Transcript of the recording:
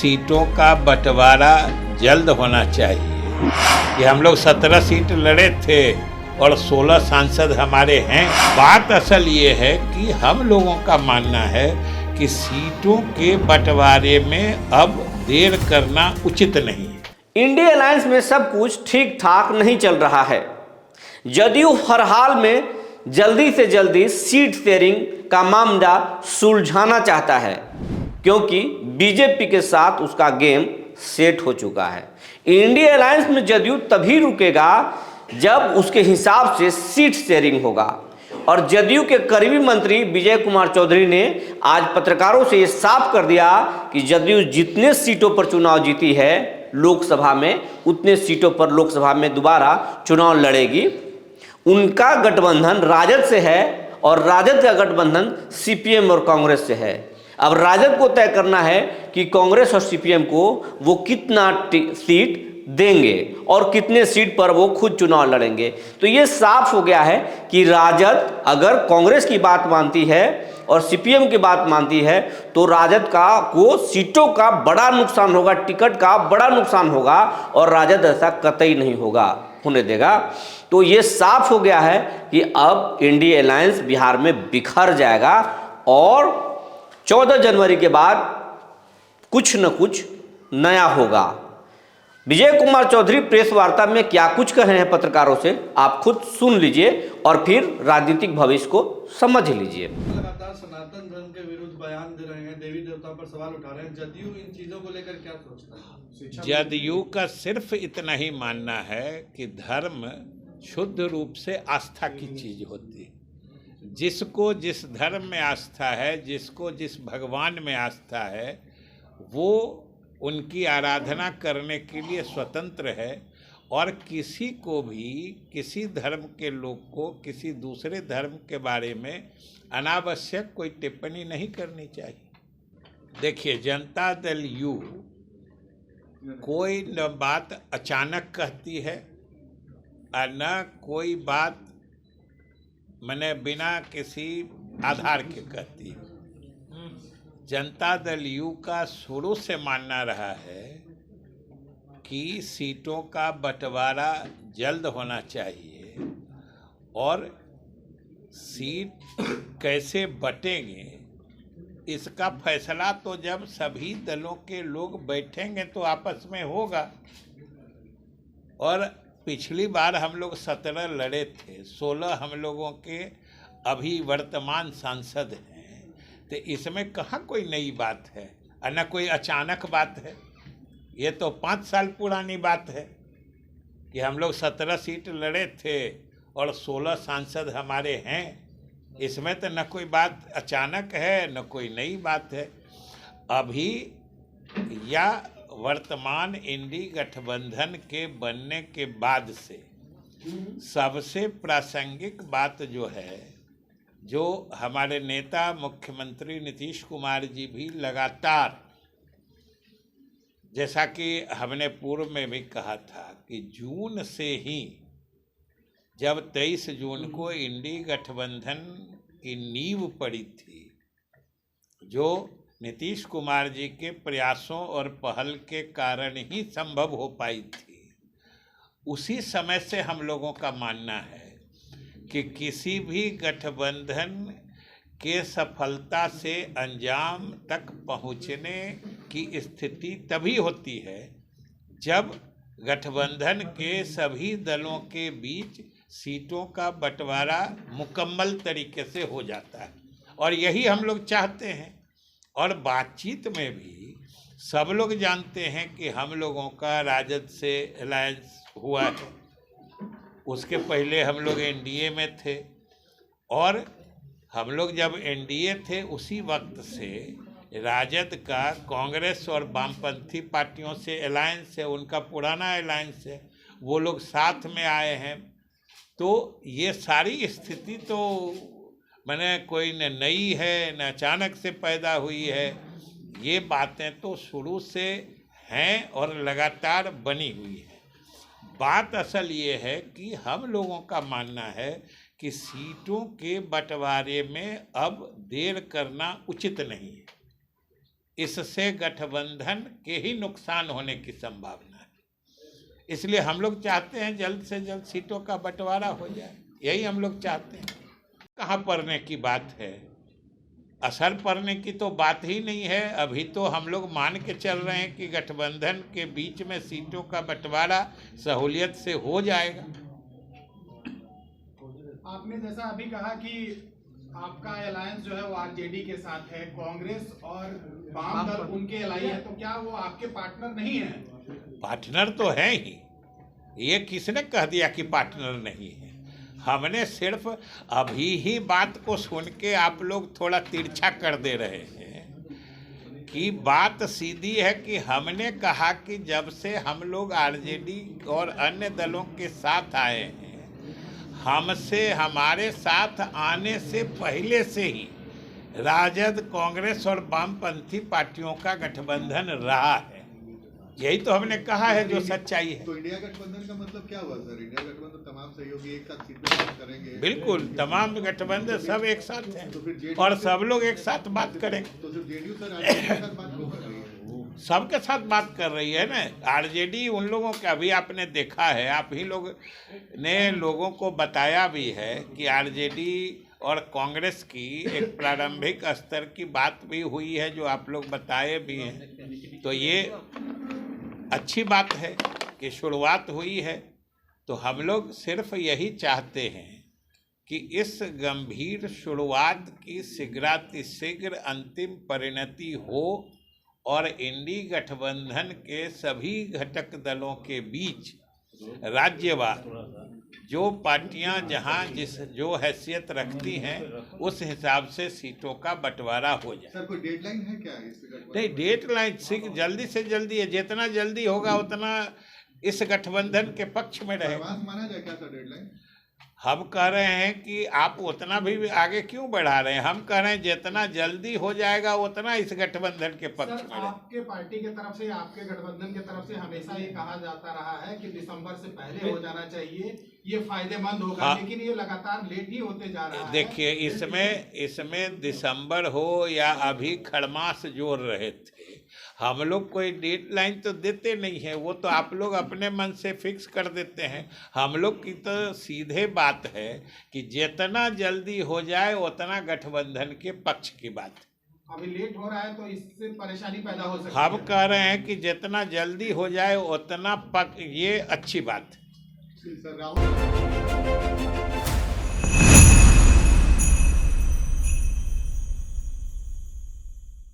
सीटों का बंटवारा जल्द होना चाहिए। कि हम लोग 17 सीट लड़े थे और 16 सांसद हमारे हैं। बात असल ये है कि हम लोगों का मानना है कि सीटों के बंटवारे में अब देर करना उचित नहीं है। इंडिया अलायंस में सब कुछ ठीक ठाक नहीं चल रहा है। जदयू हर हाल में जल्दी से जल्दी सीट शेयरिंग का मामला सुलझाना चाहता है, क्योंकि बीजेपी के साथ उसका गेम सेट हो चुका है। इंडिया अलायंस में जदयू तभी रुकेगा जब उसके हिसाब से सीट शेयरिंग होगा। और जदयू के करीबी मंत्री विजय कुमार चौधरी ने आज पत्रकारों से ये साफ कर दिया कि जदयू जितने सीटों पर चुनाव जीती है लोकसभा में, उतने सीटों पर लोकसभा में दोबारा चुनाव लड़ेगी। उनका गठबंधन राजद से है और राजद का गठबंधन सीपीएम और कांग्रेस से है। अब राजद को तय करना है कि कांग्रेस और सीपीएम को वो कितना सीट देंगे और कितने सीट पर वो खुद चुनाव लड़ेंगे। तो ये साफ हो गया है कि राजद अगर कांग्रेस की बात मानती है और सीपीएम की बात मानती है तो राजद को सीटों का बड़ा नुकसान होगा, टिकट का बड़ा नुकसान होगा, और राजद ऐसा कतई नहीं होने देगा। तो ये साफ हो गया है कि अब इंडिया अलायंस बिहार में बिखर जाएगा और 14 जनवरी के बाद कुछ न कुछ नया होगा। विजय कुमार चौधरी प्रेस वार्ता में क्या कुछ कहे हैं पत्रकारों से, आप खुद सुन लीजिए और फिर राजनीतिक भविष्य को समझ लीजिए। लगातार सनातन धर्म के विरुद्ध बयान दे रहे हैं, देवी देवता पर सवाल उठा रहे हैं। जदयू इन चीजों को लेकर क्या सोचता है? जदयू का सिर्फ इतना ही मानना है कि धर्म शुद्ध रूप से आस्था की चीज होती है। जिसको जिस धर्म में आस्था है, जिसको जिस भगवान में आस्था है, वो उनकी आराधना करने के लिए स्वतंत्र है। और किसी को भी, किसी धर्म के लोग को किसी दूसरे धर्म के बारे में अनावश्यक कोई टिप्पणी नहीं करनी चाहिए। देखिए, जनता दल यू कोई न बात अचानक कहती है और न कोई बात मैंने बिना किसी आधार के कहती है। जनता दल यू का शुरू से मानना रहा है कि सीटों का बंटवारा जल्द होना चाहिए और सीट कैसे बटेंगे इसका फैसला तो जब सभी दलों के लोग बैठेंगे तो आपस में होगा। और पिछली बार हम लोग 17 लड़े थे, 16 हम लोगों के अभी वर्तमान सांसद हैं। तो इसमें कहाँ कोई नई बात है और न कोई अचानक बात है। ये तो 5 साल पुरानी बात है कि हम लोग 17 सीट लड़े थे और 16 सांसद हमारे हैं। इसमें तो न कोई बात अचानक है न कोई नई बात है। अभी या वर्तमान इंडी गठबंधन के बनने के बाद से सबसे प्रासंगिक बात जो है, जो हमारे नेता मुख्यमंत्री नीतीश कुमार जी भी लगातार, जैसा कि हमने पूर्व में भी कहा था कि जून से ही, जब 23 जून को इंडी गठबंधन की नींव पड़ी थी, जो नीतीश कुमार जी के प्रयासों और पहल के कारण ही संभव हो पाई थी, उसी समय से हम लोगों का मानना है कि किसी भी गठबंधन के सफलता से अंजाम तक पहुंचने की स्थिति तभी होती है जब गठबंधन के सभी दलों के बीच सीटों का बंटवारा मुकम्मल तरीके से हो जाता है। और यही हम लोग चाहते हैं। और बातचीत में भी सब लोग जानते हैं कि हम लोगों का राजद से अलायंस हुआ है। उसके पहले हम लोग एनडीए में थे और हम लोग जब एनडीए थे उसी वक्त से राजद का कांग्रेस और वामपंथी पार्टियों से अलायंस है, उनका पुराना अलायंस है, वो लोग साथ में आए हैं। तो ये सारी स्थिति तो मैंने कोई न नई है न अचानक से पैदा हुई है। ये बातें तो शुरू से हैं और लगातार बनी हुई है। बात असल ये है कि हम लोगों का मानना है कि सीटों के बंटवारे में अब देर करना उचित नहीं है। इससे गठबंधन के ही नुकसान होने की संभावना है। इसलिए हम लोग चाहते हैं जल्द से जल्द सीटों का बंटवारा हो जाए, यही हम लोग चाहते हैं। कहाँ पड़ने की बात है, असर पड़ने की तो बात ही नहीं है। अभी तो हम लोग मान के चल रहे हैं कि गठबंधन के बीच में सीटों का बंटवारा सहूलियत से हो जाएगा। आपने जैसा अभी कहा कि आपका अलायंस जो है वो आरजेडी के साथ है, कांग्रेस और वाम दल उनके अलाई है, तो क्या वो आपके पार्टनर नहीं है? पार्टनर तो है ही, ये किसने कह दिया कि पार्टनर नहीं है? हमने सिर्फ अभी ही बात को सुन के आप लोग थोड़ा तिरछा कर दे रहे हैं कि बात सीधी है कि हमने कहा कि जब से हम लोग आरजेडी और अन्य दलों के साथ आए हैं, हमसे हमारे साथ आने से पहले से ही राजद, कांग्रेस और वामपंथी पार्टियों का गठबंधन रहा है। यही तो हमने कहा है जो सच्चाई है। तो इंडिया गठबंधन का मतलब क्या हुआ सर? इंडिया गठबंधन तमाम सहयोगी एक साथ सीटें बात करेंगे। बिल्कुल, तमाम गठबंधन सब एक साथ हैं तो फिर JDU और सब लोग एक साथ बात करेंगे। तो सिर्फ जेडीयू सर आरजेडी के साथ बात क्यों कर रही है? सबके साथ बात कर रही है ना। आरजेडी उन लोगों का अभी आपने देखा है, आप ही लोग ने लोगों को बताया भी है कि आरजेडी और कांग्रेस की एक प्रारंभिक स्तर की बात भी हुई है, जो आप लोग बताए भी हैं। तो ये अच्छी बात है कि शुरुआत हुई है। तो हम लोग सिर्फ यही चाहते हैं कि इस गंभीर शुरुआत की शीघ्रातिशीघ्र अंतिम परिणति हो और इंडी गठबंधन के सभी घटक दलों के बीच राज्यवार जो पार्टियां जहां जो हैसियत रखती हैं उस हिसाब से सीटों का बंटवारा हो जाए। सर कोई डेडलाइन है क्या इस गठबंधन? नहीं, डेडलाइन जल्दी से जल्दी है, जितना जल्दी होगा उतना इस गठबंधन के पक्ष में रहेगा। एडवांस माना जाए क्या सर डेडलाइन? हम कह रहे हैं कि आप उतना भी आगे क्यों बढ़ा रहे हैं? हम कह रहे हैं जितना जल्दी हो जाएगा उतना इस गठबंधन के पक्ष सर, में रहेगा। आपके पार्टी की तरफ से, आपके गठबंधन की तरफ से हमेशा ये कहा जाता रहा है कि दिसंबर से पहले हो जाना चाहिए, ये फायदेमंद होगा। हाँ। लेकिन ये लगातार लेट ही होते जा रहा है। देखिए, इसमें दिसंबर हो या अभी खड़मास जोड़ रहे थे, हम लोग कोई डेडलाइन तो देते नहीं है, वो तो आप लोग अपने मन से फिक्स कर देते हैं। हम लोग की तो सीधे बात है कि जितना जल्दी हो जाए उतना गठबंधन के पक्ष की बात है। अभी लेट हो रहा है तो इससे परेशानी पैदा हो सकती हम है। कह रहे हैं कि जितना जल्दी हो जाए उतना ये अच्छी बात है। सर राहुल